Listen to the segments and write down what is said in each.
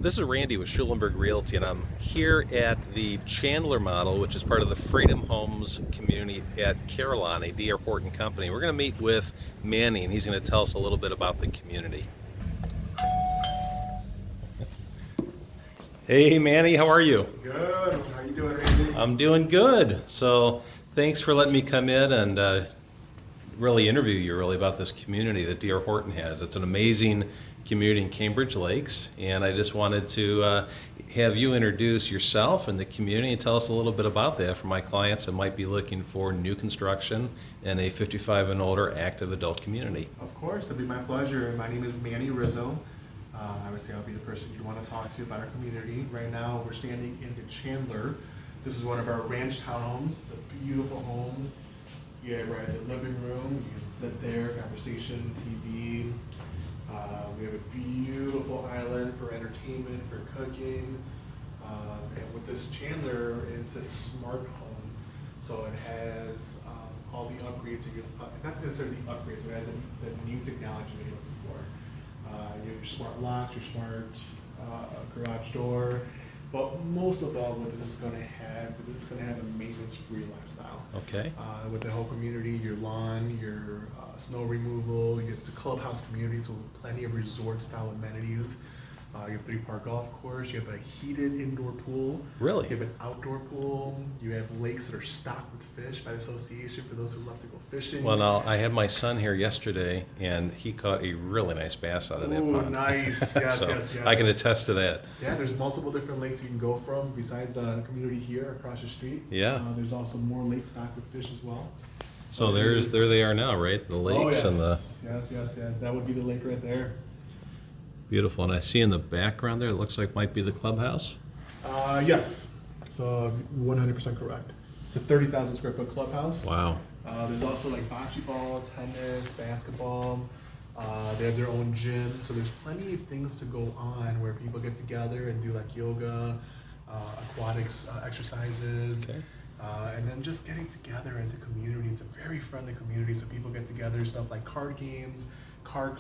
This is Randy with Schulenburg Realty, and I'm here at the Chandler model, which is part of the Freedom Homes community at Carillon, a DR Horton company. We're going to meet with Manny, and he's going to tell us a little bit about the community. Hey Manny, how are you? Good. How you doing, Randy? I'm doing good. So thanks for letting me come in and really interview you really about this community that DR Horton has. It's an amazing community in Cambridge Lakes, and I just wanted to have you introduce yourself and the community and tell us a little bit about that for my clients that might be looking for new construction in a 55 and older active adult community. Of course, it'd be my pleasure. My name is Manny Rizo. Obviously, I'll be the person you want to talk to about our community. Right now, we're standing in the Chandler. This is one of our ranch townhomes. It's a beautiful home. You have right at the living room. You can sit there, conversation, TV. We have a beautiful island for entertainment, for cooking. And with this Chandler, it's a smart home. So it has all the upgrades, not necessarily the upgrades, but it has the new technology that you're looking for. Your smart locks, your smart garage door. But most of all, what this is going to have a maintenance-free lifestyle. Okay. With the whole community, your lawn, your snow removal, it's a clubhouse community, so plenty of resort-style amenities. You have 3-part golf course. You have a heated indoor pool. Really? You have an outdoor pool. You have lakes that are stocked with fish by the association for those who love to go fishing. Well, now I had my son here yesterday, and he caught a really nice bass out of that pond. Oh, nice! Yes, so yes. I can attest to that. Yeah, there's multiple different lakes you can go from besides the community here across the street. Yeah. There's also more lakes stocked with fish as well. So there they are now, right? The lakes yes. and the Yes. That would be the lake right there. beautiful. And I see in the background there, it looks like might be the clubhouse. Yes. So 100% correct. It's a 30,000 square foot clubhouse. Wow. There's also like bocce ball, tennis, basketball. They have their own gym. So there's plenty of things to go on where people get together and do like yoga, aquatics exercises. Okay. And then just getting together as a community. It's a very friendly community, so people get together, stuff like card games, car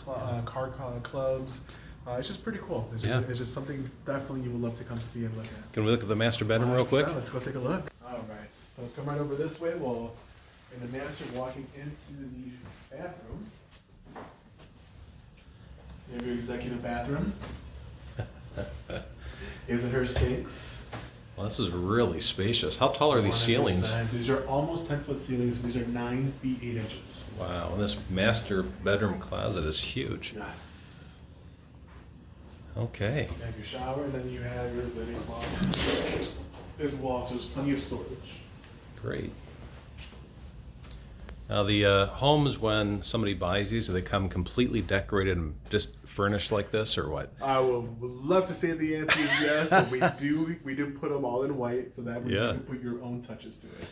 clubs. It's just pretty cool. It's just something definitely you would love to come see and look at. Can we look at the master bedroom real quick? Let's go take a look. All right, so let's come right over this way. Well, in the master, walking into the bathroom. You have your executive bathroom. Is it her sinks? Well, this is really spacious. How tall are these ceilings? These are almost 10-foot ceilings, so these are 9 feet 8 inches. Wow, and this master bedroom closet is huge. Yes. Okay. You have your shower, and then you have your living closet. This wall, so there's plenty of storage. Great. Now the homes, when somebody buys these, do they come completely decorated and just furnished like this, or what? I would love to say the answer is yes, but we do put them all in white, so that way you can put your own touches to it.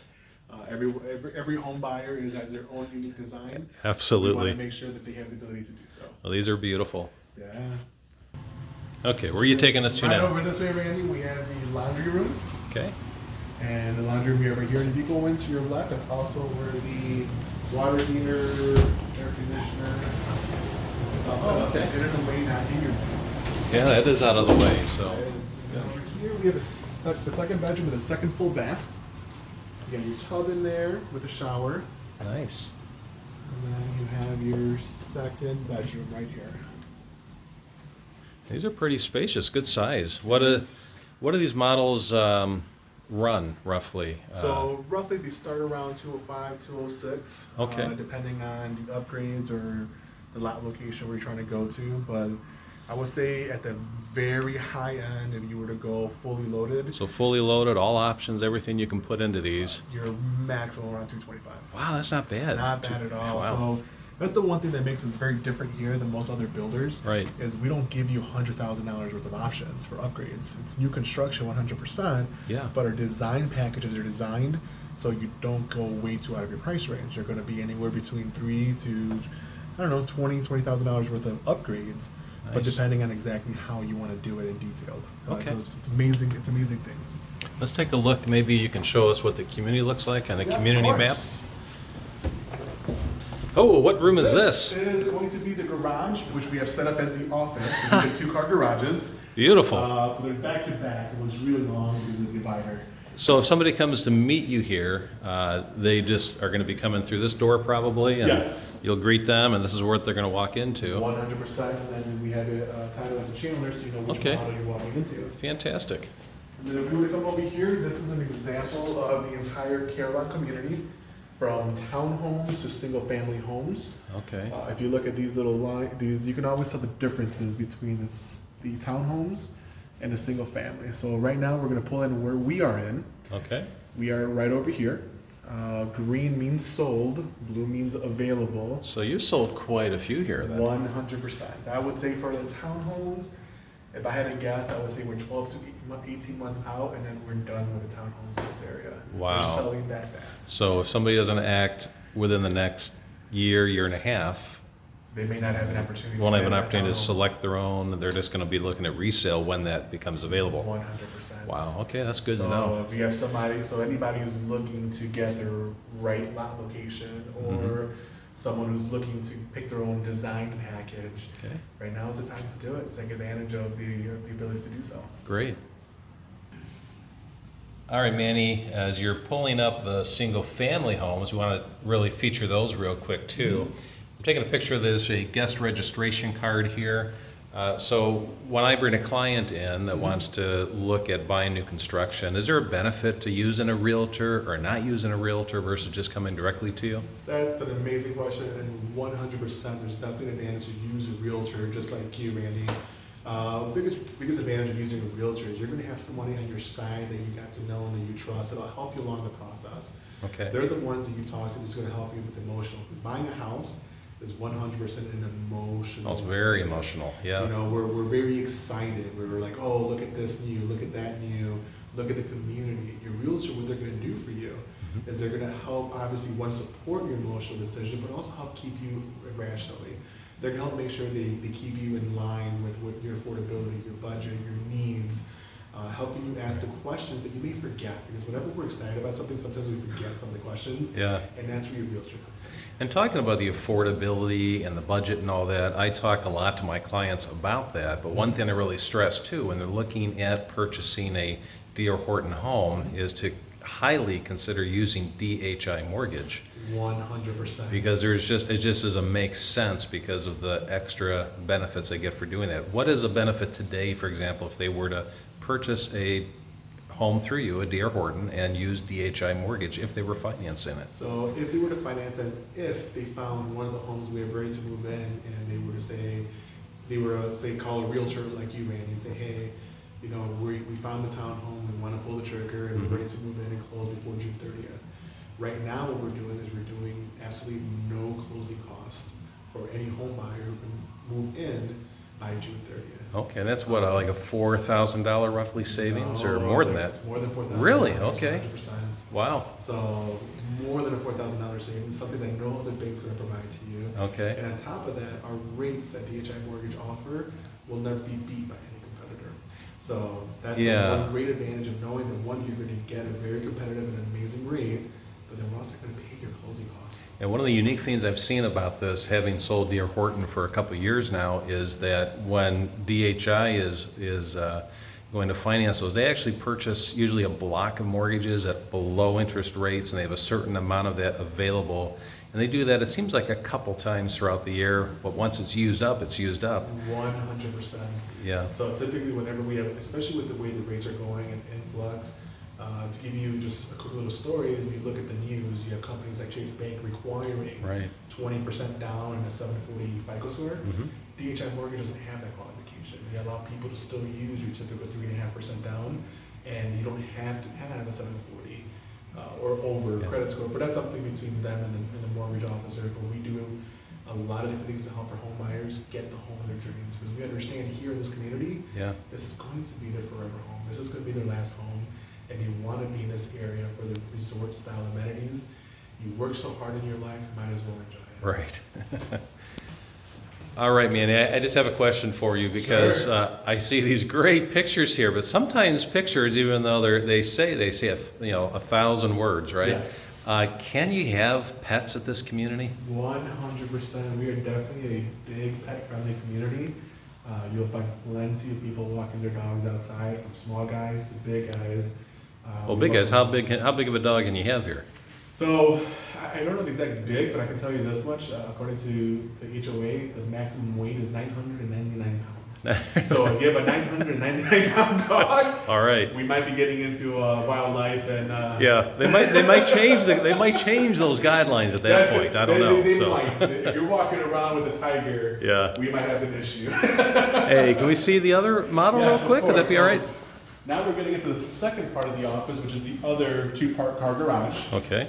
Every home buyer has their own unique design. Absolutely. We want to make sure that they have the ability to do so. Well, these are beautiful. Yeah. Okay, where are you taking us to right now? Over this way, Randy, we have the laundry room. Okay. And the laundry room over here. And if you go into your left, that's also where the water heater, air conditioner. It's all set up. okay. It's in the way, not in your Yeah, that is out of the way. So. Over here, we have the second bedroom with a second full bath. You got your tub in there with a shower. Nice. And then you have your second bedroom right here. These are pretty spacious, good size. What do these models run roughly? So roughly they start around 205, 206. Okay. Depending on the upgrades or the lot location where you're trying to go to. But I would say at the very high end, if you were to go fully loaded. So fully loaded, all options, everything you can put into these. You're maximum around 225. Wow, that's not bad. Not bad at all. Wow. So that's the one thing that makes us very different here than most other builders. Right. Is we don't give you $100,000 worth of options for upgrades. It's new construction 100%. Yeah. But our design packages are designed so you don't go way too out of your price range. You're going to be anywhere between $3,000 to $20,000 worth of upgrades. Nice. But depending on exactly how you want to do it in detail. Okay. It's amazing. It's amazing things. Let's take a look. Maybe you can show us what the community looks like on a Yes, community of map. course. Oh, what room is this? This is going to be the garage, which we have set up as the office. So we have 2-car garages. Beautiful. But they're back to back, so it's really long because of the divider. So if somebody comes to meet you here, they just are going to be coming through this door probably, and Yes. you'll greet them, and this is what they're going to walk into. 100%, and then we have it titled as a Chandler, so you know which Okay. model you're walking into. Fantastic. And then if we were to come over here, this is an example of the entire Carillon community, from townhomes to single-family homes. Okay. If you look at these little lines, you can always tell the differences between the townhomes and a single family. So right now we're going to pull in where we are in. Okay. We are right over here. Green means sold, blue means available. So you sold quite a few here then. 100%. I would say for the townhomes, if I had to guess, I would say we're 12 to 18 months out, and then we're done with the townhomes in this area. Wow. We're selling that fast. So if somebody doesn't act within the next year and a half, They may not have an opportunity. won't have an buy a opportunity to townhome. select their own. They're just going to be looking at resale when that becomes available. 100%. Wow. Okay, that's good so to know. if you have somebody, so anybody who's looking to get their right lot location, or Mm-hmm. someone who's looking to pick their own design package, Okay. right now is the time to do it. Take advantage of the ability to do so. Great. All right, Manny, as you're pulling up the single-family homes, we want to really feature those real quick too. I'm taking a picture of this, a guest registration card here. So when I bring a client in that wants to look at buying new construction, is there a benefit to using a realtor or not using a realtor versus just coming directly to you? That's an amazing question, and 100%. There's definitely an advantage to use a realtor, just like you, Randy. Biggest advantage of using a realtor is you're going to have somebody on your side that you got to know and that you trust. It'll help you along the process. Okay. They're the ones that you talk to that's going to help you with emotional. Because buying a house is 100% an emotional. Oh, it's very thing. emotional. Yeah. You know, we're very excited. We're like, oh, look at this new, look at that new, look at the community. Your realtor, what they're going to do for you is they're going to help, obviously, one, support your emotional decision, but also help keep you rationally. They're going to help make sure they keep you in line with what your affordability, your budget, your needs, helping you ask the questions that you may forget. Because whenever we're excited about something, sometimes we forget some of the questions. Yeah. And that's where your realtor comes in. And talking about the affordability and the budget and all that, I talk a lot to my clients about that. But one thing I really stress too, when they're looking at purchasing a DR Horton home, is to highly consider using DHI Mortgage. 100%. Because it just doesn't make sense because of the extra benefits they get for doing that. What is a benefit today, for example, if they were to purchase a home through you, a DR Horton, and use DHI Mortgage if they were financing it? So if they were to finance it, if they found one of the homes we have ready to move in, and they were to say, call a realtor like you, Randy, and say, hey, you know, we found the townhome, we want to pull the trigger, and we're ready to move in and close before June 30th. Right now, what we're doing is we're doing absolutely no closing costs for any home buyer who can move in by June 30th. Okay, that's what, like a $4,000 roughly savings, or No, more it's than like- that? It's more than $4,000. Really? Okay. 100%. Wow. So more than a $4,000 savings, something that no other bank's going to provide to you. Okay. And on top of that, our rates that DHI Mortgage offer will never be beat by any competitor. So that's Yeah. the one great advantage of knowing that, one, you're going to get a very competitive and amazing rate, but then we're also going to pay your closing costs. And one of the unique things I've seen about this, having sold DR Horton for a couple of years now, is that when DHI is going to finance those, they actually purchase usually a block of mortgages at below interest rates, and they have a certain amount of that available. And they do that, it seems like a couple times throughout the year, but once it's used up, it's used up. 100%. Yeah. So typically whenever we have, especially with the way the rates are going and influx, to give you just a quick little story, if you look at the news, you have companies like Chase Bank requiring Right. 20% down and a 740 FICO score. Mhm. DHI Mortgage doesn't have that qualification. They allow people to still use your typical 3.5% down, and you don't have to have a 740 or over Yeah. credit score. But that's something between them and the mortgage officer. But we do a lot of different things to help our home buyers get the home of their dreams, because we understand here in this community, Yeah. this is going to be their forever home. This is going to be their last home, and you want to be in this area for the resort style amenities. You work so hard in your life, you might as well enjoy it. Right. All right, Manny, I just have a question for you because I see these great pictures here, but sometimes pictures, even though they say 1,000 words, right? Yes. Can you have pets at this community? 100%. We are definitely a big pet-friendly community. You'll find plenty of people walking their dogs outside, from small guys to big guys. Well, We big love guys, how big of a dog can you have here? So I don't know the exact big, but I can tell you this much. According to the HOA, the maximum weight is 999 pounds. So if you have a 999 pound dog, All right. we might be getting into wildlife and Yeah, they might change those guidelines at that point. I don't know. They So. might. If you're walking around with a tiger, Yeah. we might have an issue. Hey, can we see the other model Yes, real of quick? Would that course. be all right? Now we're getting into the second part of the office, which is the other two-part car garage. Okay.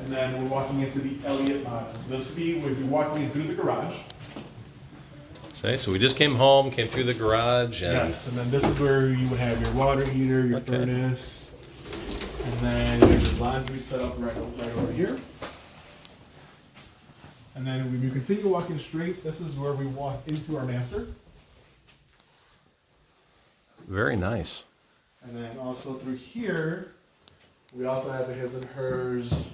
And then we're walking into the Elliott model. So this will be if you're walking in through the garage. Okay, so we just came home, came through the garage, and Yes, and then this is where you would have your water heater, your Okay. furnace, and then you have your laundry set up right over here. And then when you continue walking straight, this is where we walk into our master. very nice. And then also through here, we also have a his and hers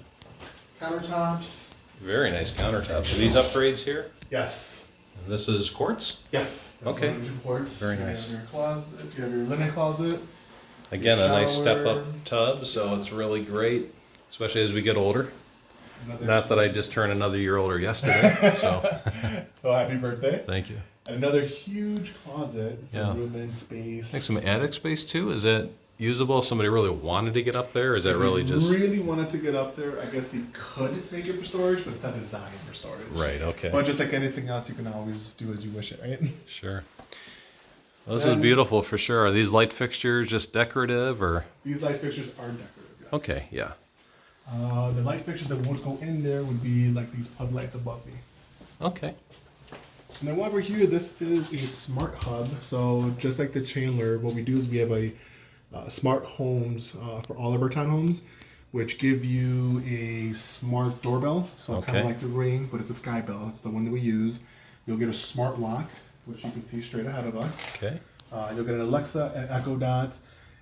countertops. Very nice countertops. Are these upgrades here? Yes. And this is quartz? Yes. That's Okay. one of the quartz. Very You nice. have your closet. You have your linen closet. Again, a nice Shower. step-up tub, so it's really great, especially as we get older. Another. Not that I just turned another year older yesterday, so Oh, happy birthday! thank you. And another huge closet for Yeah. room and space. Like some attic space too? Is that usable if somebody really wanted to get up there? Or is that If really you just... really wanted to get up there, I guess they could make it for storage, but it's not designed for storage. Right, okay. But just like anything else, you can always do as you wish it, right? Sure. Well, this is beautiful for sure. Are these light fixtures just decorative or? These light fixtures are decorative, yes. Okay, yeah. The light fixtures that would go in there would be like these pub lights above me. Okay. And then while we're here, this is a smart hub. So just like the Chandler, what we do is we have a smart homes for all of our townhomes, which give you a smart doorbell. So kind Okay. of like the Ring, but it's a Sky Bell. That's the one that we use. You'll get a smart lock, which you can see straight ahead of us. Okay. You'll get an Alexa, an Echo Dot,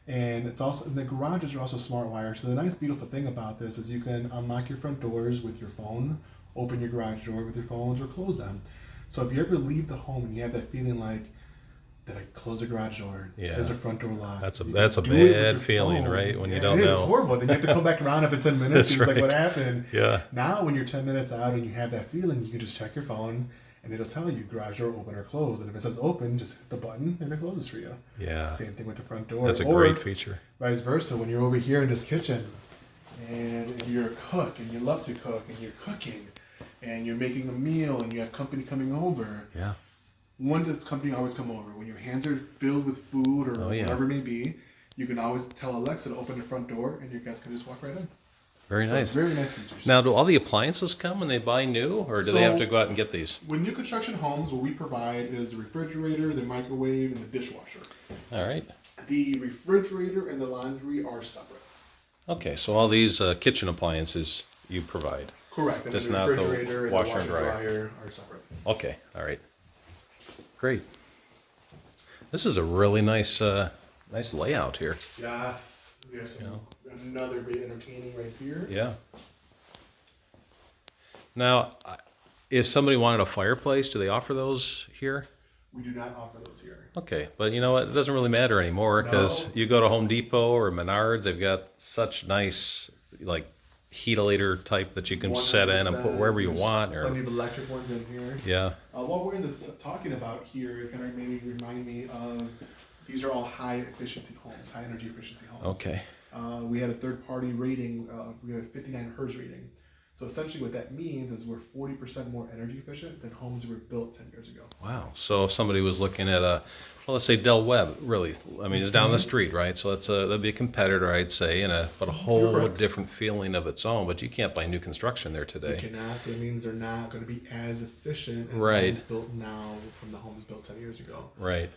and it's also, and the garages are also smart wire. So the nice, beautiful thing about this is you can unlock your front doors with your phone, open your garage door with your phones, or close them. So if you ever leave the home and you have that feeling like, did I close the garage door? Yeah. Is the front door locked? That's a You that's a can do it with bad your feeling, phone. right? When you Yeah, don't it is. know. It's horrible. Then you have to come back around after 10 minutes. That's It's like, right. what happened? Yeah. Now, when you're 10 minutes out and you have that feeling, you can just check your phone and it'll tell you garage door open or closed. And if it says open, just hit the button and it closes for you. Yeah. Same thing with the front door. That's a Or great feature. vice versa, when you're over here in this kitchen and you're a cook and you love to cook and you're cooking and you're making a meal and you have company coming over, Yeah. when does company always come over? When your hands are filled with food or Oh, yeah. whatever it may be, you can always tell Alexa to open the front door and your guests can just walk right in. Very So nice. very nice features. Now, do all the appliances come when they buy new, or do they have So- to go out and get these? With new construction homes, what we provide is the refrigerator, the microwave, and the dishwasher. All right. The refrigerator and the laundry are separate. Okay, so all these kitchen appliances you provide. Correct. And Just the not the refrigerator and washer the and washer dryer. dryer are separate. Okay, all right. Great. This is a really nice nice layout here. Yes. We have another very entertaining right here. Yeah. Now, if somebody wanted a fireplace, do they offer those here? We do not offer those here. Okay, but you know what? It doesn't really matter anymore because No. you go to Home Depot or Menards, they've got such nice, like, heatilator type that you can set in and put 100%. wherever you There's want. Plenty Or of electric ones in here. yeah, What we're talking about here, it kind of maybe remind me of, these are all high efficiency homes, high energy efficiency homes. okay, We had a third party rating, we have a 59 HERS rating. So essentially what that means is we're 40% more energy efficient than homes that were built 10 years ago. wow. So if somebody was looking at well, let's say Del Webb, really, I mean, it's down the street, right? So that'd be a competitor, I'd say, but a whole correct. different feeling of its own. But you can't buy new construction there You today. cannot, so it means they're not going to be as efficient as Right. the homes built now from the homes built 10 years ago. Right.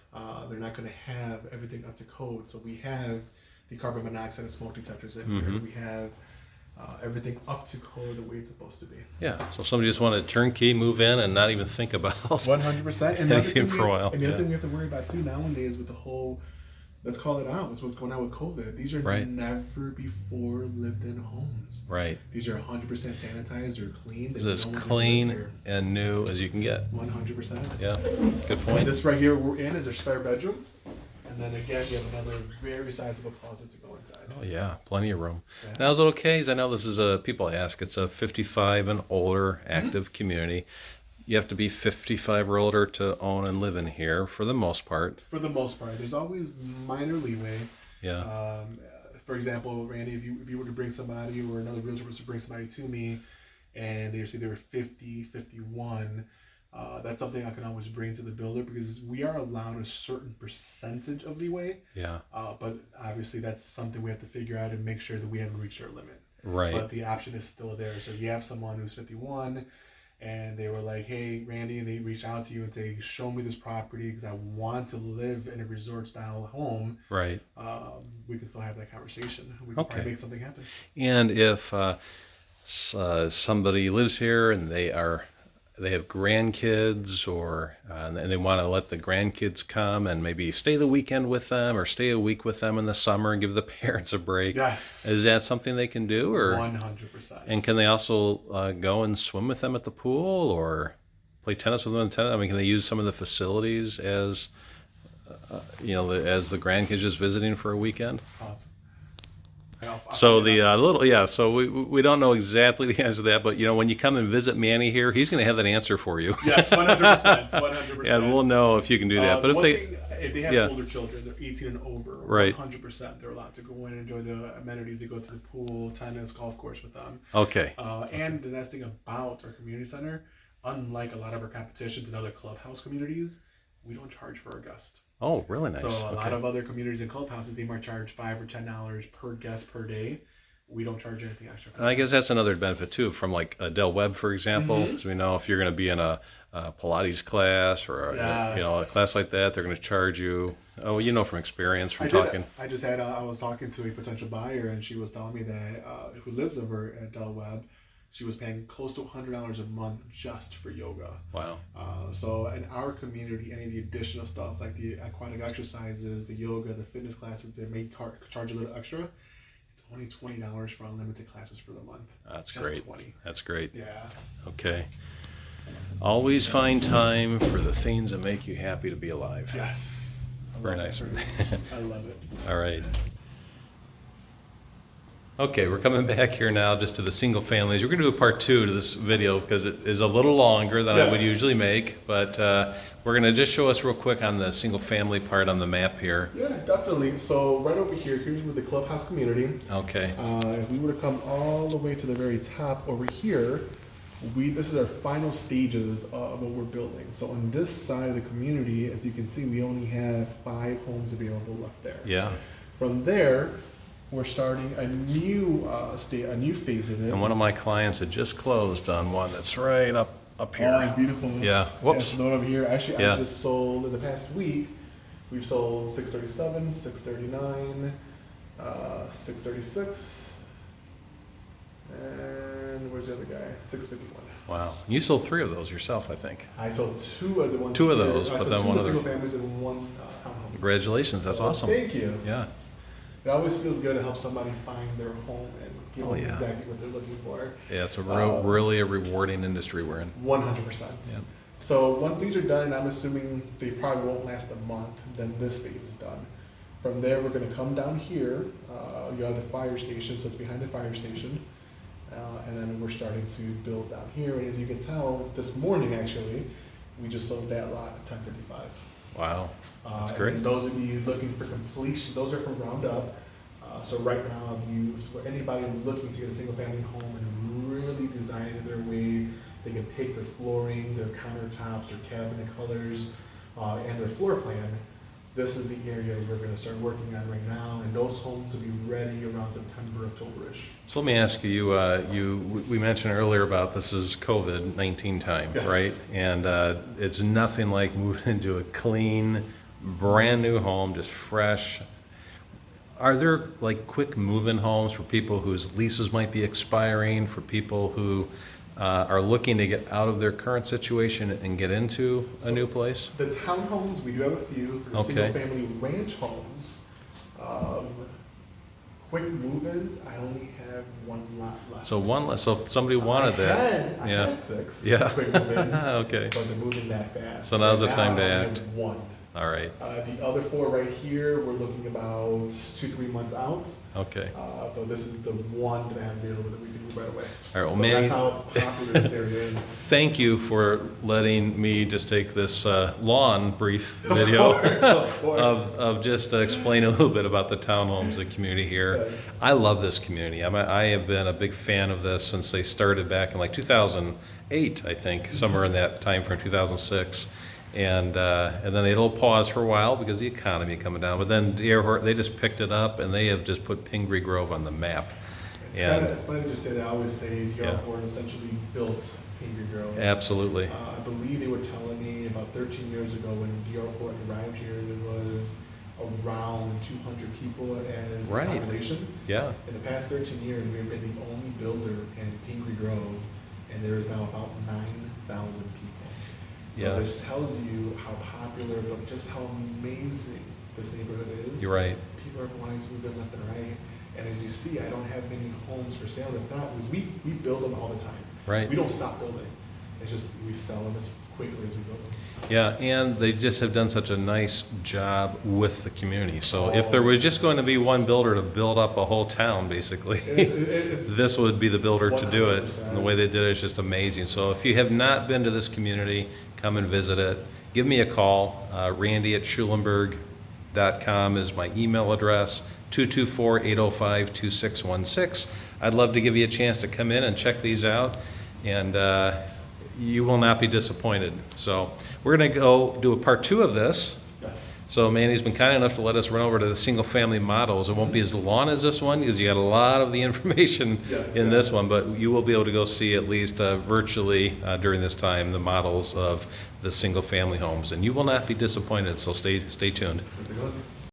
They're not going to have everything up to code. So we have the carbon monoxide and smoke detectors in Mm-hmm. here. We have everything up to code the way it's supposed to be. Yeah, so if somebody just wanted to turnkey, move in, and not even think about 100%. And the other anything thing for a while. and the other thing we have to worry about too nowadays with the whole, let's call it out, with what's going on with COVID. These are Right. never before lived in homes. Right. These are 100% sanitized. They're clean. It's as clean and new as you can get. 100%. Yeah, good And point. this right here we're in is our spare bedroom. And then again, you have another very sizable closet to go inside. Oh yeah, plenty of room. Yeah. Now is it okay? 'Cause I know this is people ask, it's a 55 and older active community. You have to be 55 or older to own and live in here for the most part. For the most part, there's always minor leeway. Yeah. For example, Randy, if you were to bring somebody or another realtor was to bring somebody to me and they say they were 50, 51, that's something I can always bring to the builder because we are allowed a certain percentage of leeway. Yeah. But obviously that's something we have to figure out and make sure that we haven't reached our limit. Right. But the option is still there. So you have someone who's 51 and they were like, hey, Randy, and they reach out to you and say, show me this property because I want to live in a resort style home. Right. We can still have that conversation. We can probably make something happen. And if somebody lives here and they have grandkids or and they want to let the grandkids come and maybe stay the weekend with them or stay a week with them in the summer and give the parents a break. Yes. Is that something they can do? Or 100%. And can they also go and swim with them at the pool or play tennis with them in tennis? I mean, can they use some of the facilities as as the grandkids just visiting for a weekend? Awesome. So so we don't know exactly the answer to that, but when you come and visit Manny here, he's going to have that answer for you. Yes, 100%. 100%. Yeah, we'll know if you can do that. But if they have older children, they're 18 and over, right. 100%, they're allowed to go in and enjoy the amenities. They go to the pool, tennis, golf course with them. Okay. And the nice thing about our community center, unlike a lot of our competitions and other clubhouse communities, we don't charge for our guests. Oh, really nice. So a lot of other communities and clubhouses, they might charge $5 or $10 per guest per day. We don't charge anything extra for that. I guess that's another benefit too, from like Del Webb, for example. Because we know if you're going to be in a Pilates class or a class like that, they're going to charge you. Oh, from experience from talking. I was talking to a potential buyer, and she was telling me that who lives over at Del Webb, she was paying close to $100 a month just for yoga. Wow. So in our community, any of the additional stuff like the aquatic exercises, the yoga, the fitness classes, they may charge a little extra. It's only $20 for unlimited classes for the month. That's just great. $20. That's great. Yeah. Okay. Always find time for the things that make you happy to be alive. Yes. Very nice. I love it. All right. Okay, we're coming back here now just to the single families. We're going to do a part 2 to this video because it is a little longer than I would usually make, but we're going to just show us real quick on the single family part on the map here. Yeah, definitely. So right over here's where the clubhouse community. Okay. If we were to come all the way to the very top over here, this is our final stages of what we're building. So on this side of the community, as you can see, we only have 5 homes available left there. Yeah. From there, we're starting a new phase of it. And one of my clients had just closed on one that's right up here. Oh, it's beautiful. Yeah. Whoops. Yeah, so over here, actually, I just sold in the past week. We've sold 637, 639, 636, and where's the other guy? 651. Wow. You sold 3 of those yourself, I think. I sold 2 of the ones. 2 of those, but then 2 one of the other. single families and 1 townhome. Congratulations. That's awesome. Thank you. Yeah. It always feels good to help somebody find their home and give them exactly what they're looking for. Yeah, it's really a rewarding industry we're in. 100%. Yeah. So once these are done, and I'm assuming they probably won't last a month, then this phase is done. From there, we're going to come down here. You have the fire station, so it's behind the fire station. And then we're starting to build down here. And as you can tell, this morning actually, we just sold that lot at 1055. Wow. That's great. And those of you looking for completion, those are from ground up. So right now, for anybody looking to get a single family home and really design it their way, they can pick their flooring, their countertops, their cabinet colors, and their floor plan. This is the area we're going to start working on right now, and those homes will be ready around September, October-ish. So let me ask you, we mentioned earlier about this is COVID-19 time, right? And it's nothing like moving into a clean, brand new home, just fresh. Are there like quick move-in homes for people whose leases might be expiring, for people who are looking to get out of their current situation and get into a new place? The townhomes, we do have a few. For the Okay. single-family ranch homes, quick move-ins, I only have one lot left. So one less. So if somebody wanted that, I yeah, had 6 yeah. quick move-ins, Okay. but they're moving that fast. So now's the Right time to now, I act. have 1. All right. The other 4 right here, we're looking about 2-3 months out. Okay. But this is the one that I have available that we can move right away. All right, well, so Manny- that's how popular this area is. Thank you for letting me just take this long, brief video Of course. of just explaining a little bit about the townhomes, the community here. Yes. I love this community. I have been a big fan of this since they started back in like 2008, I think, somewhere in that time frame, 2006. And then they had a little pause for a while because the economy coming down. But then DR Horton, they just picked it up and they have just put Pingree Grove on the map. It's funny to just say that. I always say DR Yeah. Horton essentially built Pingree Grove. Absolutely. I believe they were telling me about 13 years ago when DR Horton arrived here, there was around 200 people as Right. a population. Yeah. In the past 13 years, we have been the only builder in Pingree Grove, and there is now about 9,000 people. So Yeah. this tells you how popular, but just how amazing this neighborhood is. You're right. People are wanting to move in left and right. And as you see, I don't have many homes for sale. It's not, because we build them all the time. Right. We don't stop building. It's just we sell them as quickly as we build them. Yeah, and they just have done such a nice job with the community. So if there was just going to be one builder to build up a whole town, basically, It's this would be the builder to do it. 100%. And the way they did it is just amazing. So if you have not been to this community, come and visit it. Give me a call. Randy at Schulenburg.com is my email address, 224-805-2616. I'd love to give you a chance to come in and check these out, and you will not be disappointed. So we're going to go do a part 2 of this. Yes. So Manny's been kind enough to let us run over to the single-family models. It won't be as long as this one because you got a lot of the information Yes, in this yes. one, but you will be able to go see at least virtually during this time the models of the single-family homes, and you will not be disappointed. So stay tuned. Let's take a look.